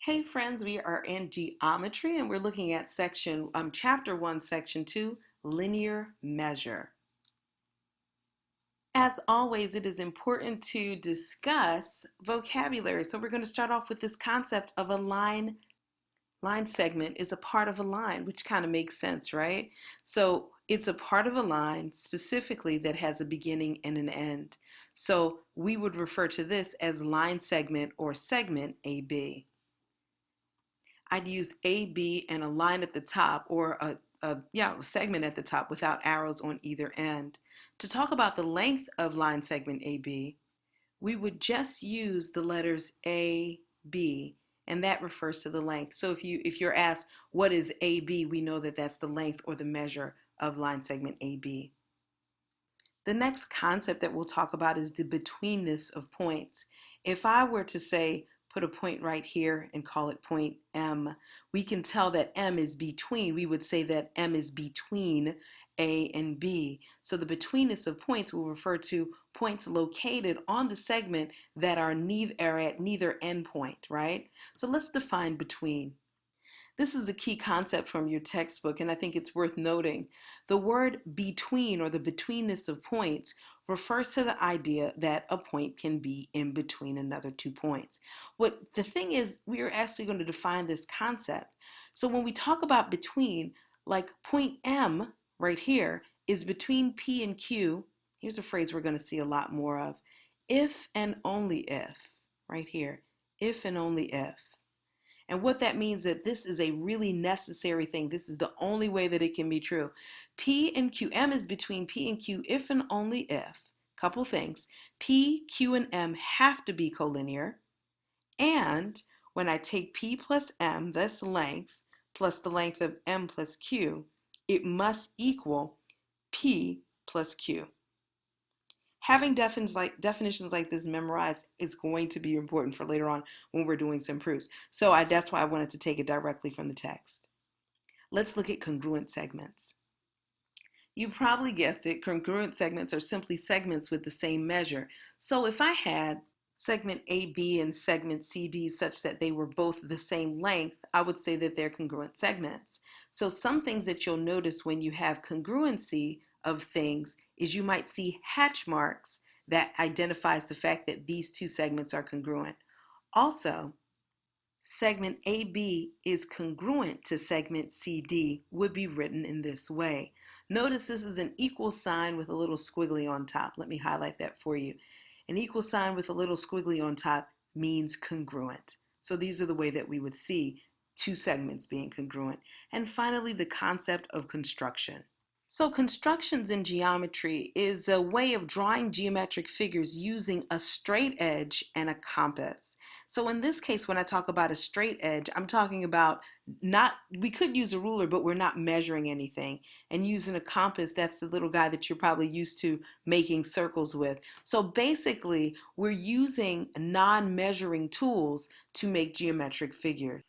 Hey friends, we are in geometry and we're looking at chapter 1, section 2, linear measure. As always, it is important to discuss vocabulary. So we're going to start off with this concept of a line. Line segment is a part of a line, which kind of makes sense, right? So it's a part of a line specifically that has a beginning and an end. So we would refer to this as line segment or segment AB. I'd use AB and a line at the top or a segment at the top without arrows on either end. To talk about the length of line segment AB, we would just use the letters A, B, and that refers to the length. So if you're asked what is AB, we know that that's the length or the measure of line segment AB. The next concept that we'll talk about is the betweenness of points. If I were to say, put a point right here and call it point M, we can tell that M is between. We would say that M is between A and B. So the betweenness of points will refer to points located on the segment that are at neither endpoint, right? So let's define between. This is a key concept from your textbook, and I think it's worth noting. The word between or the betweenness of points refers to the idea that a point can be in between another two points. What the thing is, we are actually going to define this concept. So when we talk about between, like point M right here is between P and Q. Here's a phrase we're going to see a lot more of. If and only if, right here, if and only if. And what that means that this is a really necessary thing. This is the only way that it can be true. P and Q, M is between P and Q if and only if. Couple things. P, Q, and M have to be collinear. And when I take P plus M, that's length, plus the length of M plus Q, it must equal P plus Q. Having definitions like this memorized is going to be important for later on when we're doing some proofs. So that's why I wanted to take it directly from the text. Let's look at congruent segments. You probably guessed it, congruent segments are simply segments with the same measure. So if I had segment AB and segment CD such that they were both the same length, I would say that they're congruent segments. So some things that you'll notice when you have congruency of things is you might see hatch marks that identifies the fact that these two segments are congruent. Also, segment AB is congruent to segment CD would be written in this way. Notice this is an equal sign with a little squiggly on top. Let me highlight that for you. An equal sign with a little squiggly on top means congruent. So these are the way that we would see two segments being congruent. And finally, the concept of construction. So constructions in geometry is a way of drawing geometric figures using a straight edge and a compass. So in this case, when I talk about a straight edge, I'm talking about we could use a ruler, but we're not measuring anything. And using a compass, that's the little guy that you're probably used to making circles with. So basically, we're using non-measuring tools to make geometric figures.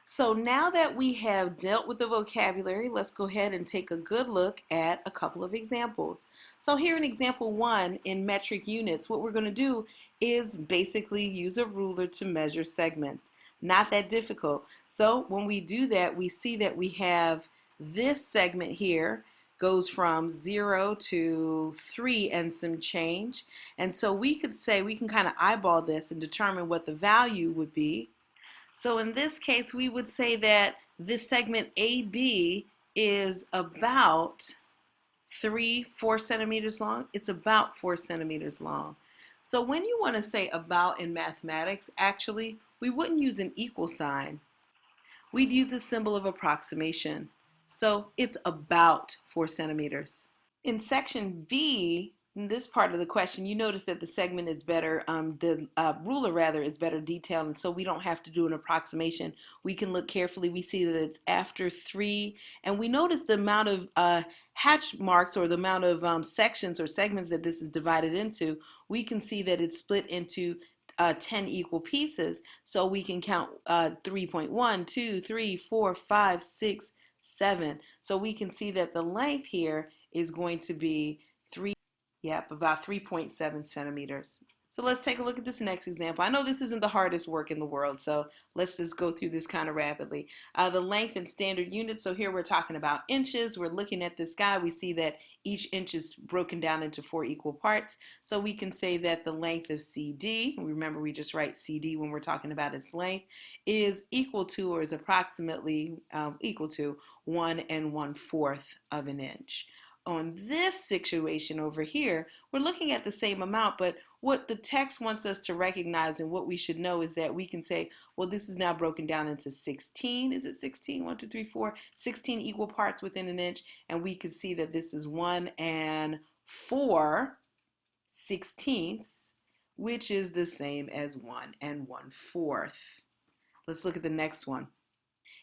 So now that we have dealt with the vocabulary, let's go ahead and take a good look at a couple of examples. So here in example 1 in metric units, what we're going to do is basically use a ruler to measure segments. Not that difficult. So when we do that, we see that we have this segment here goes from 0 to 3 and some change. And so we could say, we can kind of eyeball this and determine what the value would be. So in this case, we would say that this segment AB is about 4 centimeters long. It's about 4 centimeters long. So when you want to say about in mathematics, actually, we wouldn't use an equal sign. We'd use a symbol of approximation. So it's about 4 centimeters. In section B, in this part of the question, you notice that the segment is better, the ruler rather is better detailed, and so we don't have to do an approximation. We can look carefully. We see that it's after 3, and we notice the amount of hatch marks or the amount of sections or segments that this is divided into. We can see that it's split into 10 equal pieces, so we can count 3.1, 2, 3, 4, 5, 6, 7. So we can see that the length here is going to be about 3.7 centimeters. So let's take a look at this next example. I know this isn't the hardest work in the world, so let's just go through this kind of rapidly. The length in standard units, so here we're talking about inches. We're looking at this guy. We see that each inch is broken down into 4 equal parts. So we can say that the length of CD, remember we just write CD when we're talking about its length, is equal to or is approximately equal to 1 1/4 of an inch. On this situation over here, we're looking at the same amount, but what the text wants us to recognize and what we should know is that we can say, well, this is now broken down into 16. Is it 16? 1, 2, 3, 4. 16 equal parts within an inch. And we can see that this is 1 4/16, which is the same as 1 1/4. Let's look at the next one.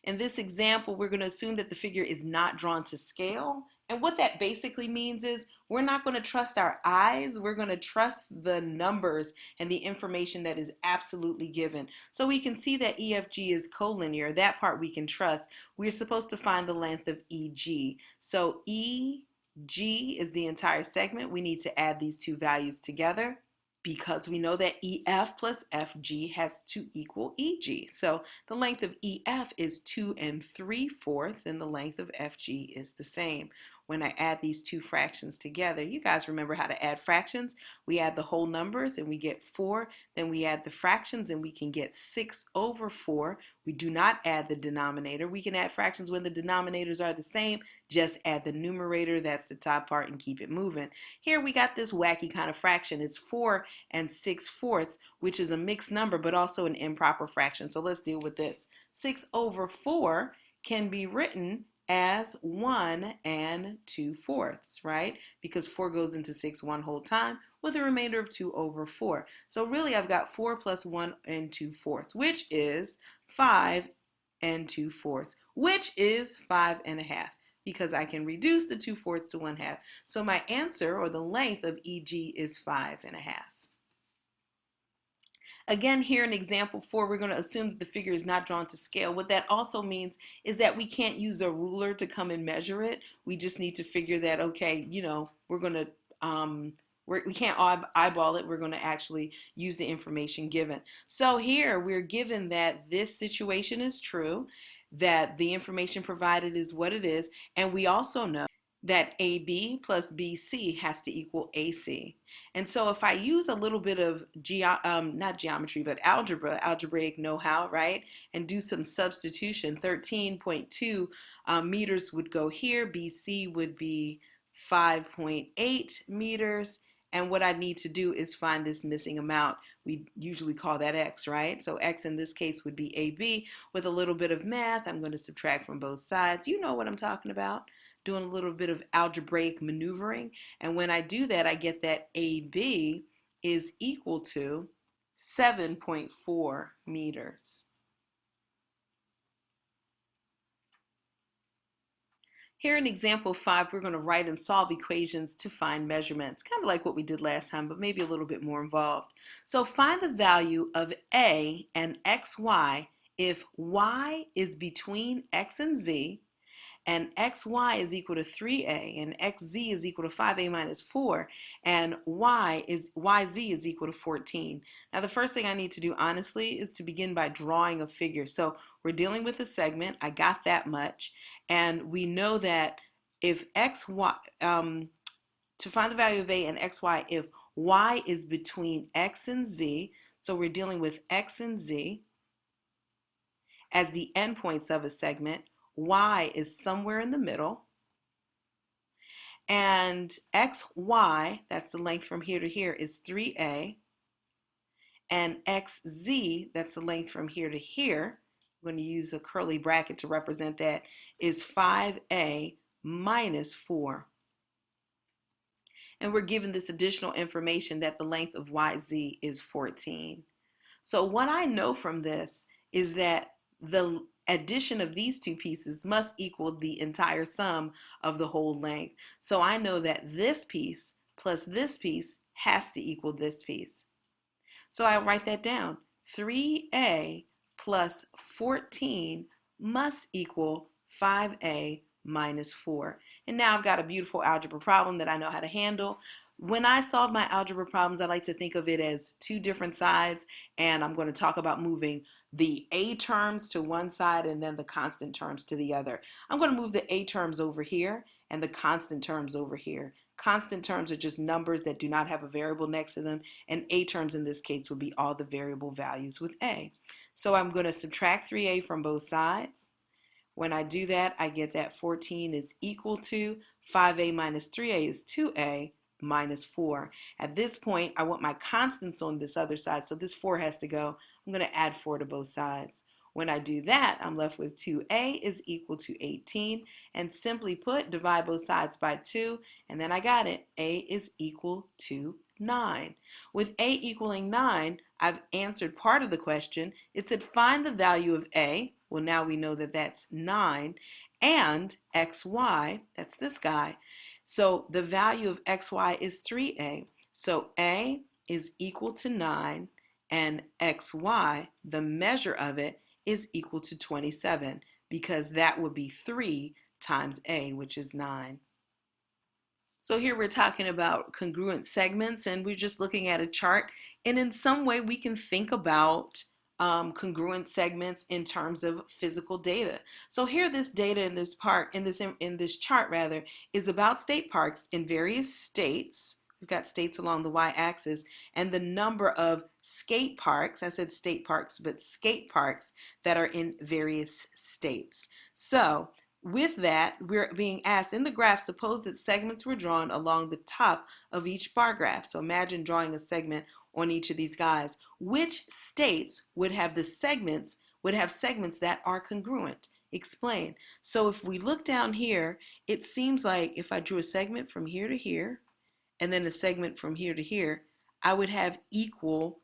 In this example, we're going to assume that the figure is not drawn to scale. And what that basically means is we're not going to trust our eyes. We're going to trust the numbers and the information that is absolutely given. So we can see that EFG is collinear. That part we can trust. We're supposed to find the length of EG. So EG is the entire segment. We need to add these two values together, because we know that EF plus FG has to equal EG. So the length of EF is 2 3/4, and the length of FG is the same. When I add these two fractions together, you guys remember how to add fractions. We add the whole numbers and we get 4. Then we add the fractions and we can get 6/4. We do not add the denominator. We can add fractions when the denominators are the same. Just add the numerator, that's the top part, and keep it moving. Here we got this wacky kind of fraction. It's 4 6/4, which is a mixed number but also an improper fraction. So let's deal with this. 6/4 can be written as 1 2/4, right? Because 4 goes into 6 one whole time with a remainder of 2/4. So really I've got 4 plus 1 2/4, which is 5 2/4, which is 5 1/2. Because I can reduce the 2/4 to 1/2. So my answer, or the length of EG, is 5 1/2. Again, here in example 4, we're going to assume that the figure is not drawn to scale. What that also means is that we can't use a ruler to come and measure it. We just need to figure that, okay, we're going to, we can't eyeball it. We're going to actually use the information given. So here we're given that this situation is true, that the information provided is what it is, and we also know that AB plus BC has to equal AC. And so if I use a little bit of not geometry, but algebraic know-how, right, and do some substitution, 13.2 meters would go here, BC would be 5.8 meters, and what I need to do is find this missing amount. We usually call that X, right? So X in this case would be AB. With a little bit of math, I'm going to subtract from both sides. You know what I'm talking about. Doing a little bit of algebraic maneuvering. And when I do that, I get that AB is equal to 7.4 meters. Here in example 5, we're going to write and solve equations to find measurements, kind of like what we did last time, but maybe a little bit more involved. So find the value of A and XY if Y is between X and Z, and xy is equal to 3a, and xz is equal to 5a minus 4, and yz is equal to 14. Now the first thing I need to do, honestly, is to begin by drawing a figure. So we're dealing with a segment. I got that much, and we know that if xy, to find the value of a and xy, if y is between x and z, so we're dealing with x and z as the endpoints of a segment. Y is somewhere in the middle, and XY, that's the length from here to here, is 3A, and XZ, that's the length from here to here, I'm going to use a curly bracket to represent that, is 5A minus 4. And we're given this additional information that the length of YZ is 14. So what I know from this is that the addition of these two pieces must equal the entire sum of the whole length. So I know that this piece plus this piece has to equal this piece. So I write that down. 3a plus 14 must equal 5a minus 4. And now I've got a beautiful algebra problem that I know how to handle. When I solve my algebra problems, I like to think of it as two different sides, and I'm going to talk about moving the a terms to one side and then the constant terms to the other. I'm going to move the a terms over here and the constant terms over here. Constant terms are just numbers that do not have a variable next to them, and a terms in this case would be all the variable values with a. So I'm going to subtract 3a from both sides. When I do that, I get that 14 is equal to 5a minus 3a is 2a minus 4. At this point, I want my constants on this other side, so this 4 has to go. I'm going to add 4 to both sides. When I do that, I'm left with 2a is equal to 18, and simply put, divide both sides by 2, and then I got it. A is equal to 9. With a equaling 9, I've answered part of the question. It said find the value of a. Well, now we know that that's 9, and xy, that's this guy. So the value of xy is 3a. So a is equal to 9, and xy, the measure of it, is equal to 27, because that would be 3 times a, which is 9. So here we're talking about congruent segments, and we're just looking at a chart. And in some way, we can think about congruent segments in terms of physical data. So here, this data in this part, in this chart rather, is about state parks in various states. We've got states along the y-axis, and the number of skate parks, I said state parks, but skate parks that are in various states. So with that, we're being asked in the graph, suppose that segments were drawn along the top of each bar graph. So imagine drawing a segment on each of these guys. Which states would have segments that are congruent? Explain. So if we look down here, it seems like if I drew a segment from here to here, and then a segment from here to here, I would have equal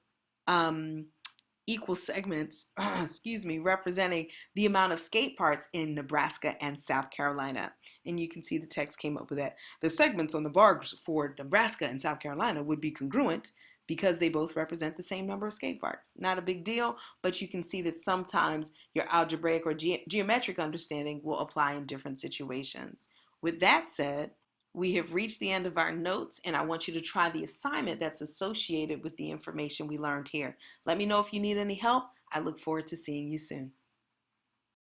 segments, excuse me, representing the amount of skate parks in Nebraska and South Carolina. And you can see the text came up with that. The segments on the bars for Nebraska and South Carolina would be congruent because they both represent the same number of skate parks. Not a big deal, but you can see that sometimes your algebraic or geometric understanding will apply in different situations. With that said, we have reached the end of our notes, and I want you to try the assignment that's associated with the information we learned here. Let me know if you need any help. I look forward to seeing you soon.